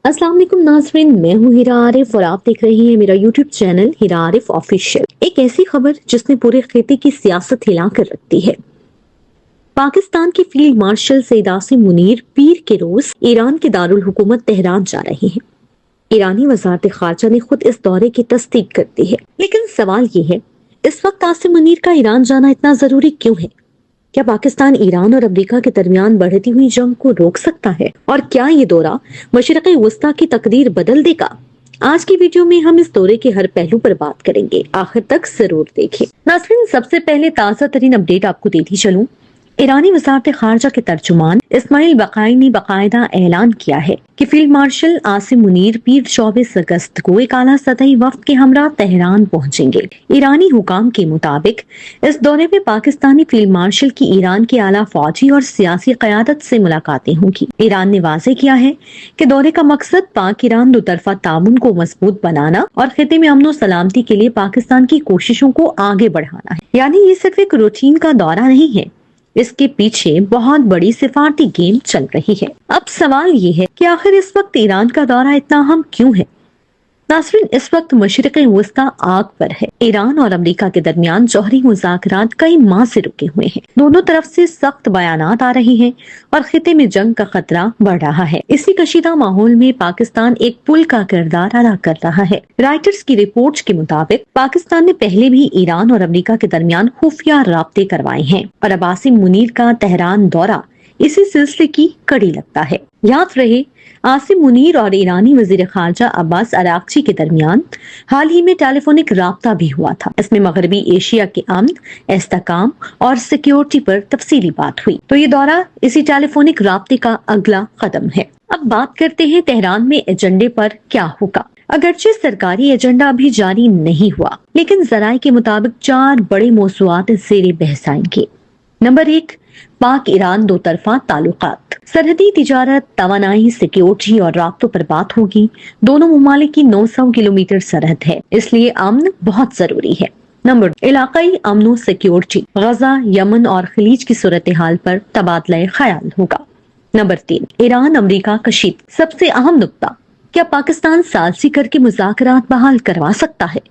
अस्सलाम वालेकुम नाज़रीन, मैं हूँ हीरा आरिफ और आप देख रहे हैं मेरा यूट्यूब चैनल हीरा आरिफ ऑफिशियल। एक ऐसी खबर जिसने पूरे खिते की सियासत हिला कर रख दी है। पाकिस्तान के फील्ड मार्शल सईद आसिम मुनीर पीर के रोज ईरान के दारुल हुकूमत तेहरान जा रहे हैं। ईरानी वज़ारत खारजा ने खुद इस दौरे की तस्दीक कर दी है, लेकिन सवाल ये है, इस वक्त आसिम मुनीर का ईरान जाना इतना जरूरी क्यों है? क्या पाकिस्तान ईरान और अमेरिका के दरमियान बढ़ती हुई जंग को रोक सकता है? और क्या ये दौरा मशरिक़ वस्ता की तकदीर बदल देगा? आज की वीडियो में हम इस दौरे के हर पहलू पर बात करेंगे, आखिर तक जरूर देखें। नाज़रीन, सबसे पहले ताज़ा तरीन अपडेट आपको देती चलूं। ईरानी वज़ारत खारजा के तर्जुमान इस्माइल बकाई ने बाकायदा ऐलान किया है कि फील्ड मार्शल आसिम मुनीर पीर 24 अगस्त को एक आला सतही वफ्द के हमरा तेहरान पहुंचेंगे। ईरानी हुकाम के मुताबिक इस दौरे में पाकिस्तानी फील्ड मार्शल की ईरान की आला फौजी और सियासी क़यादत से मुलाकातें होंगी। ईरान ने वाज़ेह किया है कि दौरे का मकसद पाक ईरान दो तरफा ताउन को मजबूत बनाना और खिते में अमन सलामती के लिए पाकिस्तान की कोशिशों को आगे बढ़ाना है। यानी ये सिर्फ एक रूटीन का दौरा नहीं है, इसके पीछे बहुत बड़ी सिफारती गेम चल रही है। अब सवाल ये है कि आखिर इस वक्त ईरान का दौरा इतना अहम क्यों है? नाज़रीन, इस वक्त मशरिक़ वस्ता आग पर है। ईरान और अमेरिका के दरमियान जौहरी मुज़ाकरात कई माह से रुके हुए हैं। दोनों तरफ से सख्त बयानात आ रहे हैं और खिते में जंग का खतरा बढ़ रहा है। इसी कशीदा माहौल में पाकिस्तान एक पुल का किरदार अदा कर रहा है। राइटर्स की रिपोर्ट्स के मुताबिक पाकिस्तान ने पहले भी ईरान और अमेरिका के दरमियान खुफिया राब्ते करवाए हैं और अब आसिम मुनीर का तेहरान दौरा इसी सिलसिले की कड़ी लगता है। याद रहे, आसिम मुनीर और ईरानी वजीर खारजा अब्बास अरागची के दरमियान हाल ही में टेलीफोनिक राब्ता भी हुआ था। इसमें मगरबी एशिया के अमन, इस्तेहकाम और सिक्योरिटी पर तफसीली बात हुई। तो ये दौरा इसी टेलीफोनिक राब्ते का अगला कदम है। अब बात करते हैं तेहरान में एजेंडे पर क्या होगा। अगरचे सरकारी एजेंडा अभी जारी नहीं हुआ, लेकिन जराये के मुताबिक 4 बड़े मौज़ूआत ज़ेरे बहस आएंगे। नंबर 1, पाक ईरान दो तरफा ताल्लुकात। सरहदी तिजारत, तवानाई, सिक्योरिटी और राब्तों पर बात होगी। दोनों ममालिक की 900 किलोमीटर सरहद है, इसलिए अमन बहुत जरूरी है। नंबर 2, इलाकाई अमन सिक्योरिटी। गजा, यमन और खलीज की सूरत हाल पर तबादला ख्याल होगा। नंबर 3, ईरान अमेरिका कशीद। सबसे अहम नुक्ता, क्या पाकिस्तान सालसी करके मुज़ाकरात बहाल करवा सकता है?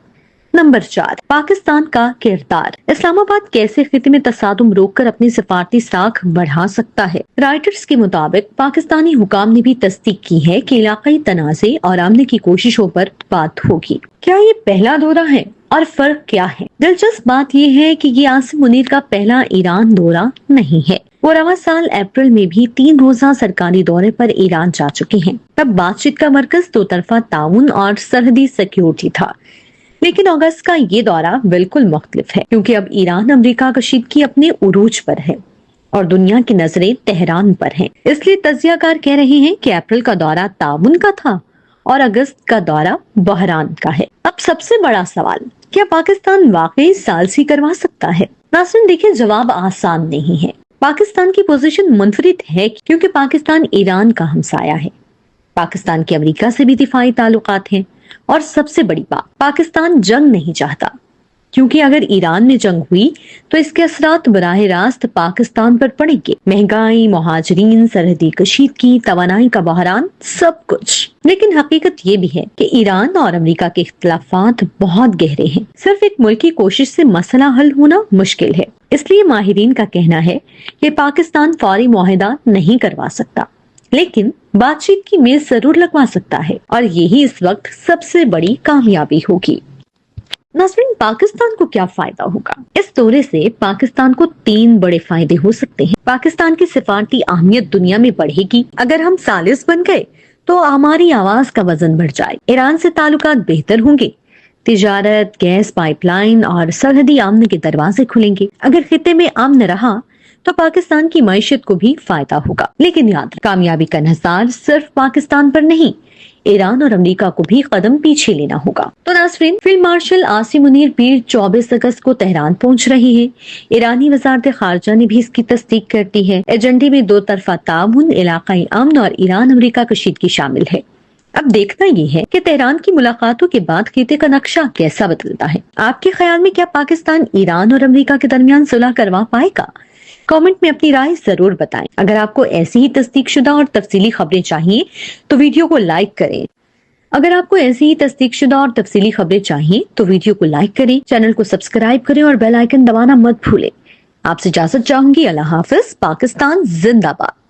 नंबर 4, पाकिस्तान का किरदार। इस्लामाबाद कैसे खिते में तसादुम रोककर अपनी सिफारती साख बढ़ा सकता है? राइटर्स के मुताबिक पाकिस्तानी हुकाम ने भी तस्दीक की है कि इलाकाई तनाज़े और अमन की कोशिशों पर बात होगी। क्या ये पहला दौरा है और फर्क क्या है? दिलचस्प बात यह है कि ये आसिम मुनीर का पहला ईरान दौरा नहीं है। वो रवा साल अप्रैल में भी 3 रोजा सरकारी दौरे पर ईरान जा चुके हैं। तब बातचीत का मरकज दो तरफा ताउन और सरहदी सिक्योरिटी था, लेकिन अगस्त का ये दौरा बिल्कुल मुख्तलिफ है, क्योंकि अब ईरान अमेरिका कशीदगी अपने उरूज पर है और दुनिया की नजरें तेहरान पर हैं। इसलिए तज्जियाकार कह रहे हैं कि अप्रैल का दौरा ताउन का था और अगस्त का दौरा बहरान का है। अब सबसे बड़ा सवाल, क्या पाकिस्तान वाकई सालसी करवा सकता है? नाज़रीन, देखिए, जवाब आसान नहीं है। पाकिस्तान की पोजीशन मुनफरिद है, क्योंकि पाकिस्तान ईरान का हमसाया है। पाकिस्तान के अमेरिका से भी दिफाई ताल्लुकात हैं और सबसे बड़ी बात, पाकिस्तान जंग नहीं चाहता, क्योंकि अगर ईरान में जंग हुई तो इसके असरात बराह रास्त पाकिस्तान पर पड़ेंगे। महंगाई, मुहाजिरीन, सरहदी कशीदगी, तवानाई का बहरान, सब कुछ। लेकिन हकीकत ये भी है कि ईरान और अमेरिका के इख्तिलाफात बहुत गहरे हैं। सिर्फ एक मुल्क की कोशिश से मसला हल होना मुश्किल है। इसलिए माहिरीन का कहना है कि पाकिस्तान फौरी मुआहिदा नहीं करवा सकता, लेकिन बातचीत की मेज जरूर लगवा सकता है, और यही इस वक्त सबसे बड़ी कामयाबी होगी। नाज़रीन, पाकिस्तान को क्या फायदा होगा? इस दौरे से पाकिस्तान को 3 बड़े फायदे हो सकते हैं। पाकिस्तान की सिफारती अहमियत दुनिया में बढ़ेगी। अगर हम सालिस बन गए तो हमारी आवाज का वजन बढ़ जाए। ईरान से ताल्लुकात बेहतर होंगे। तिजारत, गैस पाइपलाइन और सरहदी अमन के दरवाजे खुलेंगे। अगर खिते में अमन रहा तो पाकिस्तान की मईशत को भी फायदा होगा। लेकिन याद, कामयाबी का इंहिसार सिर्फ पाकिस्तान पर नहीं, ईरान और अमेरिका को भी कदम पीछे लेना होगा। तो नाज़रीन, फील्ड मार्शल आसिम मुनीर पीर 24 अगस्त को तेहरान पहुंच रहे हैं। ईरानी वज़ारत खारजा ने भी इसकी तस्दीक कर दी है। एजेंडे में दो तरफा ताउन, इलाकाई अमन और ईरान अमेरिका कशीदगी शामिल है। अब देखना ये है कि तेहरान की मुलाकातों के बाद खिते का नक्शा कैसा बदलता है। आपके ख्याल में क्या पाकिस्तान ईरान और अमेरिका के दरमियान सुलह करवा पाएगा? कमेंट में अपनी राय जरूर बताएं। अगर आपको ऐसी ही तस्दीकशुदा और तफसीली खबरें चाहिए तो वीडियो को लाइक करें। अगर आपको ऐसी ही तस्दीकशुदा और तफसीली खबरें चाहिए तो वीडियो को लाइक करें, चैनल को सब्सक्राइब करें और बेल आइकन दबाना मत भूलें। आपसे इजाजत चाहूंगी। अल्लाह हाफिज। पाकिस्तान जिंदाबाद।